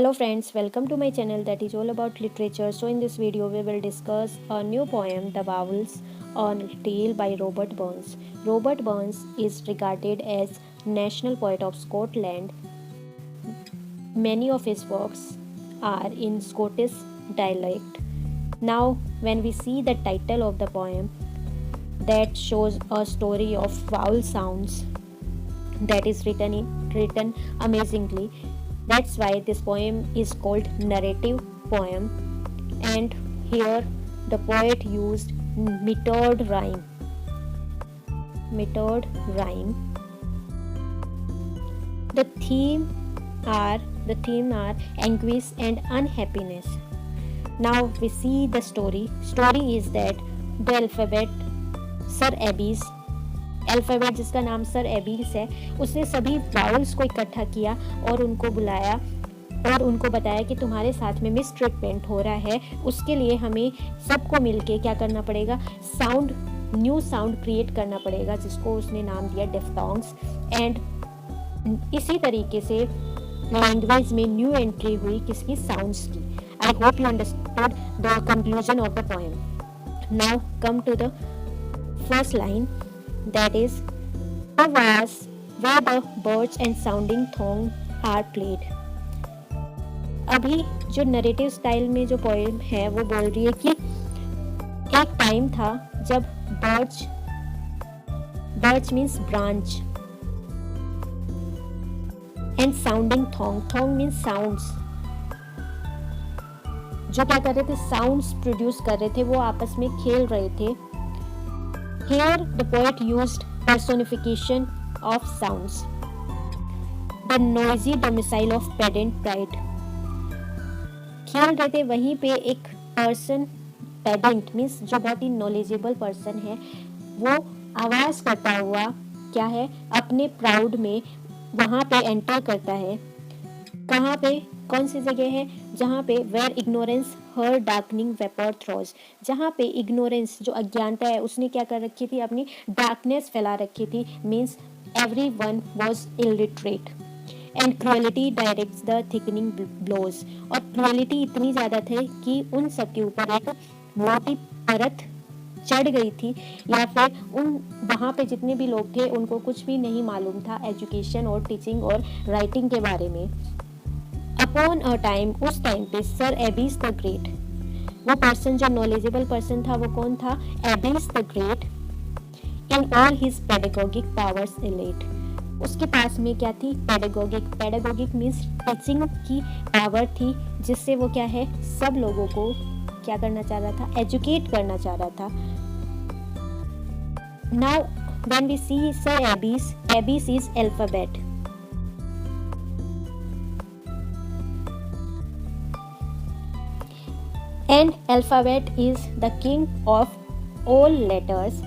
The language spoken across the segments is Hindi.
Hello friends, welcome to my channel that is all about literature. So in this video we will discuss a new poem, The Vowels on Tale by Robert Burns. Robert Burns is regarded as national poet of Scotland. Many of his works are in Scottish dialect. Now when we see the title of the poem, that shows a story of vowel sounds that is written amazingly. That's why this poem is called narrative poem, and here the poet used metered rhyme. The theme are anguish and unhappiness. Now we see the story. Story is that the alphabet sir Abies, alphabet जिसका नाम सर एबीज है, उसने सभी वाउल्स को इकट्ठा किया और उनको बुलाया और उनको बताया कि तुम्हारे साथ में मिस ट्रीटमेंट हो रहा है, उसके लिए हमें सबको मिलके क्या करना पड़ेगा, न्यू साउंड क्रिएट करना पड़ेगा, जिसको उसने नाम दिया डिफ्थोंग्स। एंड इसी तरीके से लैंग्वेज में न्यू एंट्री हुई किसकी, साउंड्स की। I hope you understood the conclusion of the poem. Now come to the first line, that is the vase where the birds and sounding thong are played। अभी जो नरेटिव स्टाइल में जो पोएम है वो बोल रही है कि एक टाइम था जब birds means branch and sounding throng means sounds, जो क्या कर रहे थे, साउंड्स प्रोड्यूस कर रहे थे, वो आपस में खेल रहे थे। Here the poet used personification of sounds, the noisy domicile of pedant pride। खेल रहे थे वहीं पे एक पर्सन, पेडेंट मीन्स जो बहुत ही नॉलेजेबल पर्सन है, वो आवाज करता हुआ क्या है, अपने प्राउड में वहां पे एंटर करता है। कहाँ पे, कौन सी जगह है, जहाँ पे where ignorance her darkening vapour throws, जहाँ पे इग्नोरेंस जो अज्ञानता है उसने क्या कर रखी थी, अपनी डार्कनेस फैला रखी थी, means every one was illiterate. And cruelty directs the thickening blows, और क्रुएलिटी इतनी ज़्यादा थी कि उन सब के ऊपर एक मोटी परत चढ़ गई थी, या फिर उन वहाँ पे जितने भी लोग थे उनको कुछ भी नहीं मालूम था एजुकेशन और टीचिंग और राइटिंग के बारे में। अपॉन अ टाइम, उस टाइम पे सर एबीस द ग्रेट, वो पर्सन जो नॉलेजेबल पर्सन था वो कौन था, Abbess the great, in all his pedagogic powers elate. उसके पास में क्या थी, पेडागोगिक मीन्स टीचिंग की पावर थी, जिससे वो क्या है, सब लोगों को क्या करना चाह रहा था, एजुकेट करना चाह रहा था। Now when we see sir ABCs is alphabet. And alphabet is the king of all letters।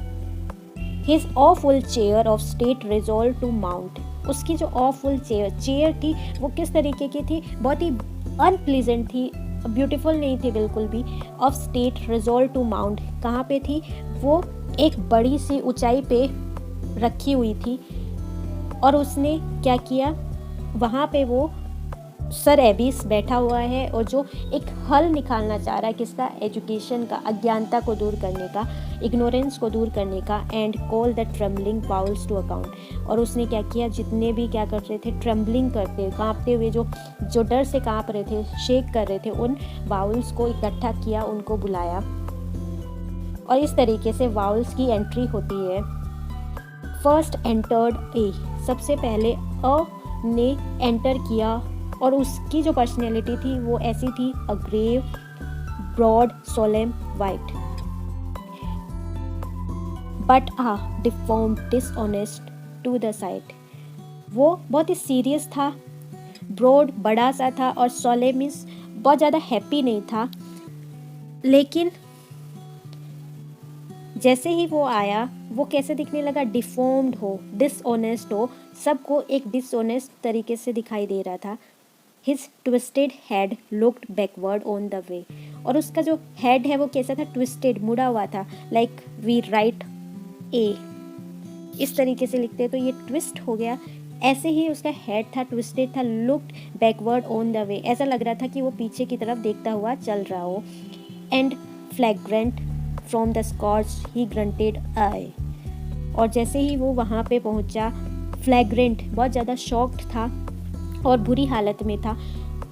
His awful chair of state resolved to mount। उसकी जो awful चेयर थी वो किस तरीके की थी, बहुत ही अनप्लीजेंट थी, ब्यूटीफुल नहीं थी बिल्कुल भी। Of state resolve to mount, कहाँ पे थी, वो एक बड़ी सी ऊंचाई पे रखी हुई थी, और उसने क्या किया, वहाँ पे वो सर एबीस बैठा हुआ है और जो एक हल निकालना चाह रहा है किसका, एजुकेशन का, अज्ञानता को दूर करने का, इग्नोरेंस को दूर करने का। And call the trembling vowels to account, और उसने क्या किया, जितने भी क्या कर रहे थे, ट्रेम्बलिंग करते कांपते हुए, जो डर से कांप रहे थे, शेक कर रहे थे, उन वाउल्स को इकट्ठा किया, उनको बुलाया, और इस तरीके से वाउल्स की एंट्री होती है। फर्स्ट एंटर्ड ए, सबसे पहले अ ने एंटर किया, और उसकी जो पर्सनैलिटी थी वो ऐसी थी, a grave broad solemn white, but a deform dishonest to the sight. वो बहुत ही सीरियस था, ब्रॉड बड़ा सा था, और सोलेम मीन्स बहुत ज़्यादा हैप्पी नहीं था। लेकिन जैसे ही वो आया, वो कैसे दिखने लगा, डिफॉर्म्ड हो, डिसऑनेस्ट हो, सबको एक डिसऑनेस्ट तरीके से दिखाई दे रहा था। His twisted head looked backward on the way, और उसका जो हेड है वो कैसा था, ट्विस्टेड, मुड़ा हुआ था, लाइक वी राइट ए, इस तरीके से लिखते हैं तो ये ट्विस्ट हो गया। ऐसे ही उसका हेड था ट्विस्टेड था, looked backward on the way, ऐसा लग रहा था कि वो पीछे की तरफ देखता हुआ चल रहा हो। And flagrant from the scorch he grunted I, और जैसे ही वो वहाँ पे पहुँचा, फ्लैग्रेंट बहुत ज़्यादा शॉक्ड था और बुरी हालत में था,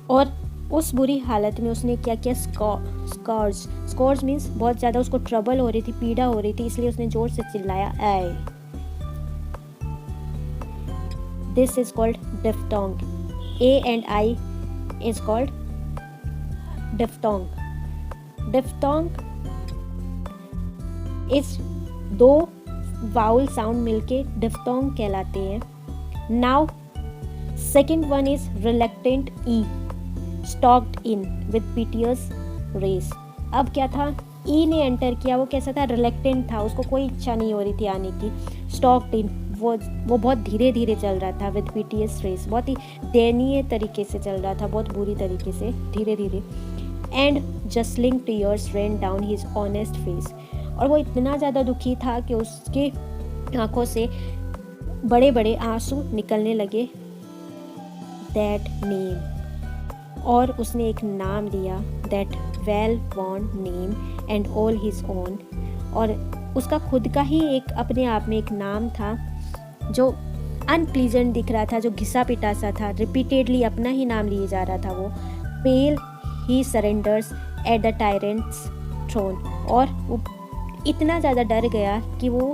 और उस बुरी हालत में उसने क्या किया, स्कॉर्च मीन्स बहुत ज़्यादा उसको ट्रबल हो रही थी, पीड़ा हो रही थी, इसलिए उसने जोर से चिल्लाया I. This is called diphthong, A and I is called diphthong. Diphthong इस दो वाउल साउंड मिलके डिफ्थोंग कहलाते हैं। Now second one is reluctant E, stocked in with piteous race. अब क्या था, ई ने एंटर किया, वो कैसा था, रिलक्टेंट था, उसको कोई इच्छा नहीं हो रही थी आने की। स्टॉक्ड इन, वो बहुत धीरे धीरे चल रहा था, विद पीटियस रेस, बहुत ही दयनीय तरीके से चल रहा था, बहुत बुरी तरीके से, धीरे धीरे। And jostling tears rain down his honest face, और वो इतना ज़्यादा दुखी था कि उसके आंखों से बड़े बड़े आंसू निकलने लगे। दैट नेम, और उसने एक नाम दिया, that well worn name and all his own, और उसका खुद का ही एक अपने आप में एक नाम था जो अनप्लीजेंट दिख रहा था, जो घिसा पिटा सा था, रिपीटेडली अपना ही नाम लिए जा रहा था वो। Pale he surrenders at the tyrant's throne, और वो इतना ज़्यादा डर गया कि वो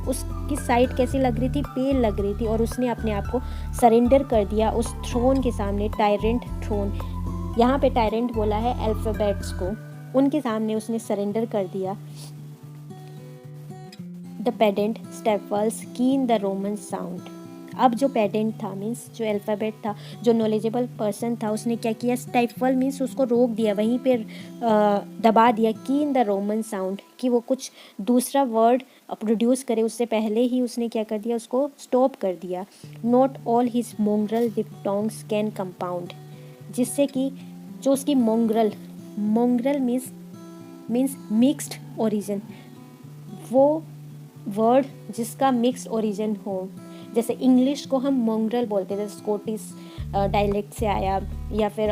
उसकी साइड कैसी लग रही थी, पेल लग रही थी, और उसने अपने आप को सरेंडर कर दिया उस थ्रोन के सामने, टायरेंट थ्रोन। यहाँ पे टायरेंट बोला है अल्फ़ाबेट्स को, उनके सामने उसने सरेंडर कर दिया। द पेडेंट स्टेफल्स कीन द रोमन साउंड। अब जो पेडेंट था मीन्स जो अल्फ़ाबेट था, जो नॉलेजेबल पर्सन था, उसने क्या किया, स्टाइफल मीन्स उसको रोक दिया, वहीं पर दबा दिया, कीन द रोमन साउंड, कि वो कुछ दूसरा वर्ड प्रोड्यूस करे उससे पहले ही उसने क्या कर दिया, उसको स्टॉप कर दिया। Not all his mongrel diphthongs can compound, जिससे कि जो उसकी मोंग्रल मीन्स मिक्स्ड ओरिजिन, वो वर्ड जिसका मिक्स्ड ओरिजिन हो, जैसे इंग्लिश को हम मोंग्रल बोलते हैं, जैसे स्कॉटिश डायलेक्ट से आया, या फिर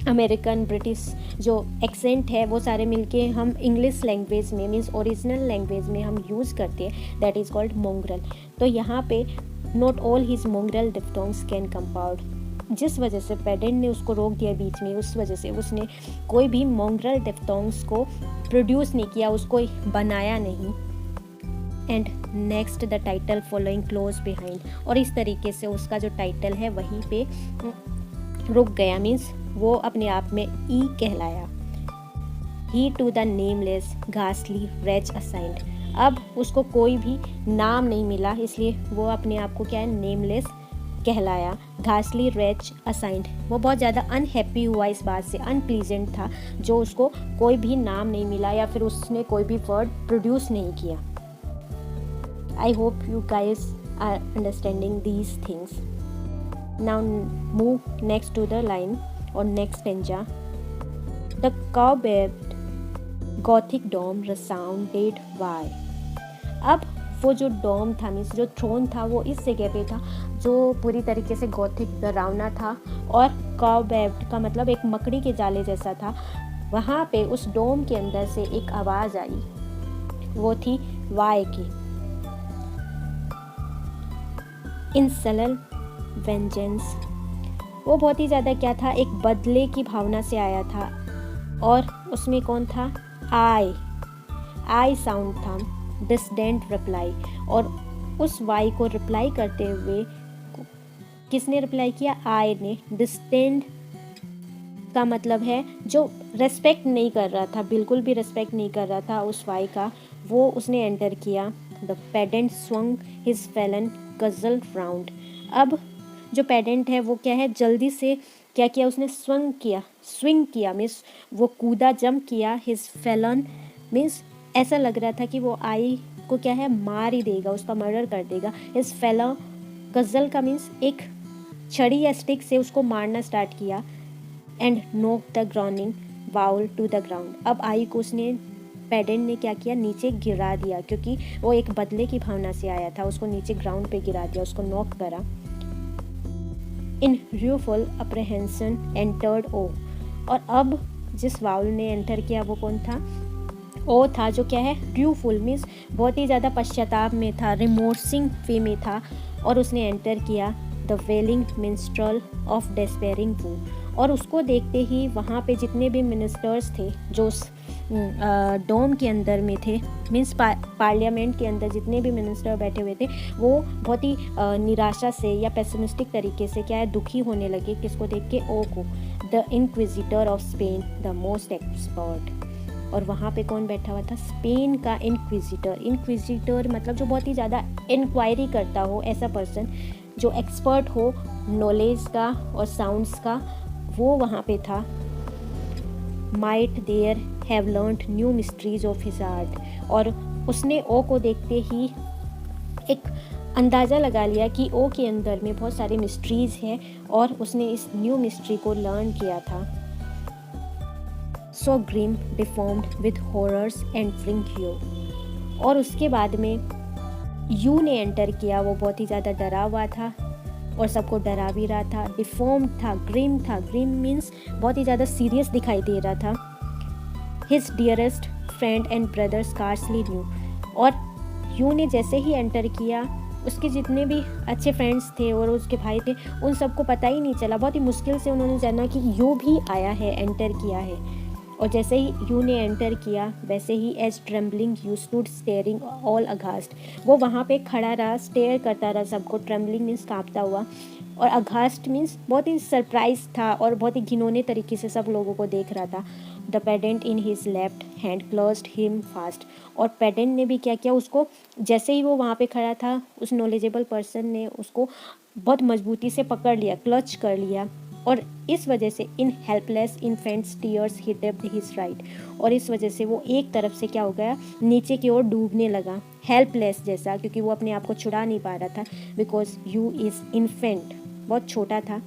अमेरिकन ब्रिटिश जो एक्सेंट है, वो सारे मिलके हम इंग्लिश लैंग्वेज में मीन्स ओरिजिनल लैंग्वेज में हम यूज़ करते हैं, दैट इज़ कॉल्ड मोंग्रल। तो यहाँ पे not all his mongrel diphthongs can compound, जिस वजह से पेडेंट ने उसको रोक दिया बीच में, उस वजह से उसने कोई भी मोंग्रल डिप्टोंग्स को प्रोड्यूस नहीं किया, उसको बनाया नहीं। And next the title following close behind, और इस तरीके से उसका जो टाइटल है वहीं पे रुक गया, मीन्स वो अपने आप में ई कहलाया। ही टू द नेमलेस घासली रेच असाइंड, अब उसको कोई भी नाम नहीं मिला, इसलिए वो अपने आप को क्या है, नेमलेस कहलाया। घासली रेच असाइंड, वो बहुत ज़्यादा अनहैप्पी हुआ इस बात से, अनप्लीजेंट था, जो उसको कोई भी नाम नहीं मिला या फिर उसने कोई भी वर्ड प्रोड्यूस नहीं किया। I hope you guys are understanding these things. Now move next to the line or next stanza. The cobwebbed Gothic dome resounded why. अब वो जो डोम था मीन्स जो थ्रोन था, वो इस जगह पे था जो पूरी तरीके से गॉथिक डरावना था, और कॉबवेब्ड का मतलब एक मकड़ी के जाले जैसा था। वहाँ पे उस डोम के अंदर से एक आवाज़ आई, वो थी वाई की। इंसलल वेंजेंस, वो बहुत ही ज़्यादा क्या था, एक बदले की भावना से आया था, और उसमें कौन था, आई साउंड था, डिस्टेंट रिप्लाई, और उस वाई को रिप्लाई करते हुए किसने रिप्लाई किया, आई ने। डिस्टेंट का मतलब है जो रेस्पेक्ट नहीं कर रहा था, बिल्कुल भी रेस्पेक्ट नहीं कर रहा था उस वाई का, वो उसने एंटर किया। द पेडेंट स्वंग हिज फेलन गजल राउंड, अब जो पेडेंट है वो क्या है, जल्दी से क्या किया उसने, स्विंग किया मीन्स वो कूदा, जंप किया। हिज फेलन मीन्स ऐसा लग रहा था कि वो आई को क्या है, मार ही देगा, उसका मर्डर कर देगा। हिज फेलन गजल का मीन्स एक छड़ी या स्टिक से उसको मारना स्टार्ट किया। And knock the grounding vowel to the ground, अब आई को उसने, पेडेंट ने क्या किया, नीचे गिरा दिया, क्योंकि वो एक बदले की भावना से आया था, उसको नीचे ग्राउंड पे गिरा दिया, उसको नॉक करा। इन rueful apprehension entered O। और अब जिस वाउल ने एंटर किया वो कौन था? ओ था, जो क्या है, rueful मीन्स बहुत ही ज़्यादा पश्चाताप में था, रिमोर्सिंग वे में था, और उसने एंटर किया द वेलिंग मिन्स्ट्रल ऑफ डेस्पेयरिंग वू। और उसको देखते ही वहाँ पे जितने भी मिनिस्टर्स थे जो डोम के अंदर में थे, मीन्स पार्लियामेंट के अंदर जितने भी मिनिस्टर बैठे हुए थे, वो बहुत ही निराशा से या पेसिमिस्टिक तरीके से क्या है, दुखी होने लगे। किसको देख के? ओ को। The inquisitor of Spain the most expert. और वहाँ पे कौन बैठा हुआ था? स्पेन का इंक्विजिटर। इंक्विजिटर मतलब जो बहुत ही ज़्यादा इंक्वायरी करता हो, ऐसा पर्सन जो एक्सपर्ट हो नॉलेज का और साउंड्स का, वो वहाँ पे था। Might there have learned new mysteries of his art. और उसने ओ को देखते ही एक अंदाज़ा लगा लिया कि ओ के अंदर में बहुत सारे मिस्ट्रीज़ हैं, और उसने इस न्यू मिस्ट्री को लर्न किया था। So grim deformed with horrors entering U. और उसके बाद में यू ने एंटर किया। वो बहुत ही ज़्यादा डरा हुआ था और सबको डरा भी रहा था। डिफॉर्म्ड था, ग्रिम था। ग्रिम मीन्स बहुत ही ज़्यादा सीरियस दिखाई दे रहा था। His dearest friend and brother scarcely new. और यू ने जैसे ही एंटर किया, उसके जितने भी अच्छे फ्रेंड्स थे और उसके भाई थे, उन सबको पता ही नहीं चला। बहुत ही मुश्किल से उन्होंने जाना कि यू भी आया है, एंटर किया है। और जैसे ही यू ने एंटर किया, वैसे ही as trembling U stood staring all aghast. वो वहाँ पे खड़ा रहा, स्टेयर करता रहा सबको। ट्रेम्बलिंग मीन्स कांपता हुआ, और अघास्ट मीन्स बहुत ही सरप्राइज था और बहुत ही घिनौने तरीके से सब लोगों को देख रहा था। The pedant in his left hand closed him fast. और पेडेंट ने भी क्या किया, उसको जैसे ही वो वहाँ पे खड़ा था, उस नॉलेजेबल पर्सन ने उसको बहुत मजबूती से पकड़ लिया, क्लच कर लिया। और इस वजह से in helpless infants tears he dipped his right. और इस वजह से वो एक तरफ से क्या हो गया, नीचे की ओर डूबने लगा, हेल्पलेस जैसा, क्योंकि वो अपने आप को छुड़ा नहीं पा रहा था, बिकॉज यू इज़ इन्फेंट, बहुत छोटा था,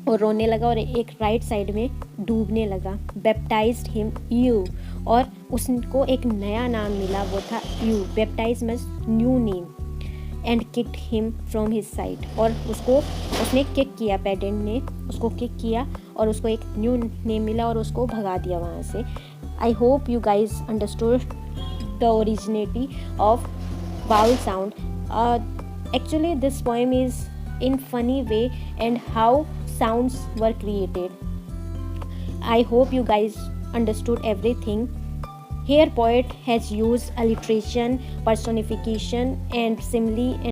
और रोने लगा और एक राइट साइड में डूबने लगा। Baptised him you. और उसको एक नया नाम मिला, वो था you. Baptise means new name. And kicked him from his side. और उसने किक किया, पेडेंट ने उसको किक किया और उसको एक न्यू नेम मिला और उसको भगा दिया वहाँ से। I hope you guys understood the originity of vowel sound. Actually this poem is in funny way and how sounds were created. I hope you guys understood everything. Here poet has used alliteration, personification and simile